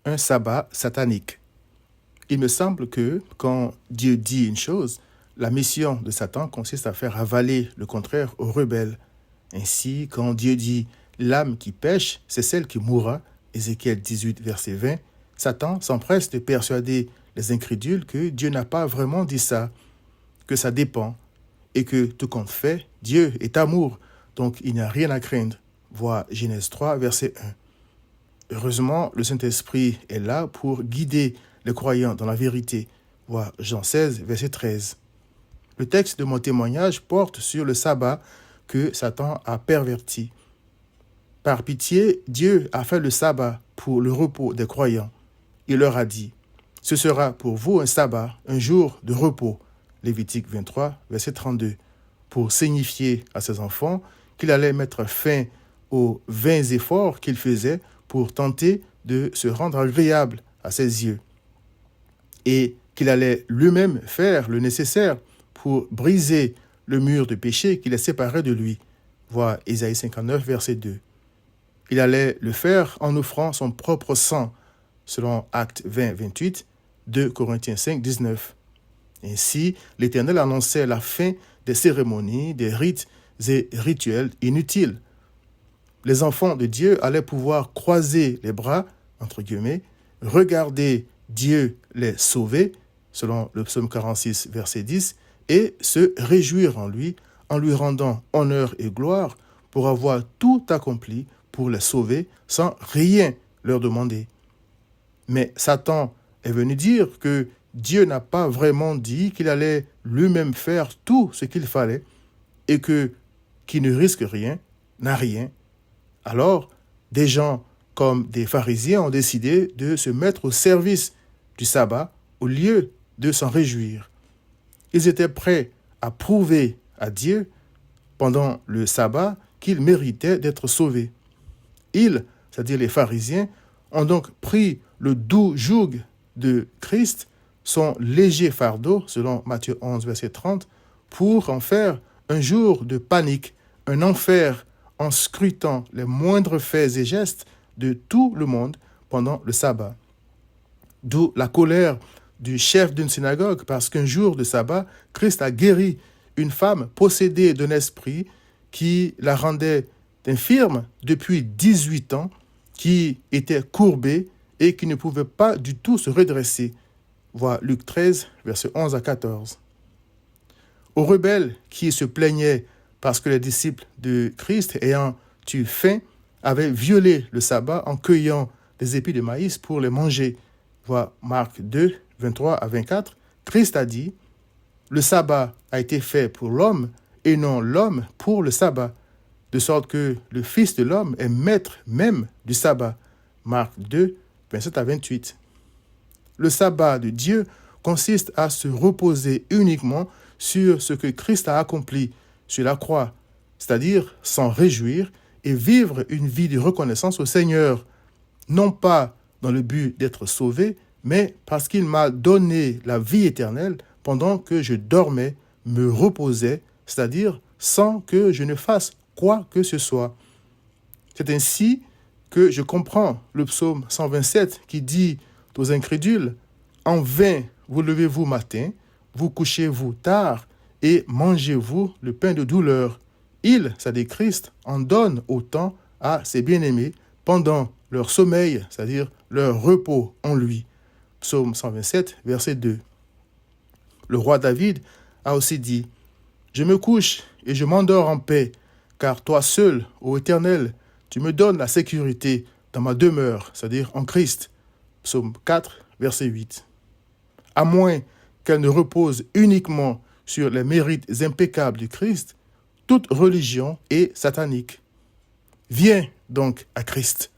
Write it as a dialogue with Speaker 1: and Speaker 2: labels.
Speaker 1: Un sabbat satanique. Il me semble que quand Dieu dit une chose, la mission de Satan consiste à faire avaler le contraire aux rebelles. Ainsi, quand Dieu dit « l'âme qui pêche, c'est celle qui mourra », Ézéchiel 18, verset 20, Satan s'empresse de persuader les incrédules que Dieu n'a pas vraiment dit ça, que ça dépend, et que tout compte fait, Dieu est amour, donc il n'y a rien à craindre. Voir Genèse 3, verset 1. Heureusement, le Saint-Esprit est là pour guider les croyants dans la vérité. Voir Jean 16, verset 13. Le texte de mon témoignage porte sur le sabbat que Satan a perverti. Par pitié, Dieu a fait le sabbat pour le repos des croyants. Il leur a dit, « Ce sera pour vous un sabbat, un jour de repos. » Lévitique 23, verset 32. Pour signifier à ses enfants qu'il allait mettre fin aux vains efforts qu'il faisait pour tenter de se rendre agréable à ses yeux, et qu'il allait lui-même faire le nécessaire pour briser le mur de péché qui les séparait de lui. Voir Ésaïe 59, verset 2. Il allait le faire en offrant son propre sang, selon Actes 20, 28, 2 Corinthiens 5, 19. Ainsi, l'Éternel annonçait la fin des cérémonies, des rites et rituels inutiles. Les enfants de Dieu allaient pouvoir croiser les bras, entre guillemets, regarder Dieu les sauver, selon le psaume 46, verset 10, et se réjouir en lui rendant honneur et gloire pour avoir tout accompli pour les sauver sans rien leur demander. Mais Satan est venu dire que Dieu n'a pas vraiment dit qu'il allait lui-même faire tout ce qu'il fallait et que qui ne risque rien n'a rien. Alors, des gens comme des pharisiens ont décidé de se mettre au service du sabbat au lieu de s'en réjouir. Ils étaient prêts à prouver à Dieu pendant le sabbat qu'il méritait d'être sauvé. Ils, c'est-à-dire les pharisiens, ont donc pris le doux joug de Christ, son léger fardeau, selon Matthieu 11, verset 30, pour en faire un jour de panique, un enfer, en scrutant les moindres faits et gestes de tout le monde pendant le sabbat. D'où la colère du chef d'une synagogue, parce qu'un jour de sabbat, Christ a guéri une femme possédée d'un esprit qui la rendait infirme depuis 18 ans, qui était courbée et qui ne pouvait pas du tout se redresser. Voir Luc 13, versets 11 à 14. Aux rebelles qui se plaignaient parce que les disciples de Christ, ayant eu faim, avaient violé le sabbat en cueillant des épis de maïs pour les manger. Voir Marc 2, 23 à 24. Christ a dit, « Le sabbat a été fait pour l'homme et non l'homme pour le sabbat, de sorte que le Fils de l'homme est maître même du sabbat. » Marc 2, 27 à 28. Le sabbat de Dieu consiste à se reposer uniquement sur ce que Christ a accompli sur la croix, c'est-à-dire s'en réjouir et vivre une vie de reconnaissance au Seigneur, non pas dans le but d'être sauvé, mais parce qu'il m'a donné la vie éternelle pendant que je dormais, me reposais, c'est-à-dire sans que je ne fasse quoi que ce soit. C'est ainsi que je comprends le psaume 127 qui dit aux incrédules, « En vain vous levez-vous matin, vous couchez-vous tard, et mangez-vous le pain de douleur. » Il, c'est-à-dire Christ, en donne autant à ses bien-aimés pendant leur sommeil, c'est-à-dire leur repos en lui. Psaume 127, verset 2. Le roi David a aussi dit, « Je me couche et je m'endors en paix, car toi seul, ô Éternel, tu me donnes la sécurité dans ma demeure, c'est-à-dire en Christ. » Psaume 4, verset 8. À moins qu'elle ne repose uniquement sur les mérites impeccables du Christ, toute religion est satanique. Viens donc à Christ.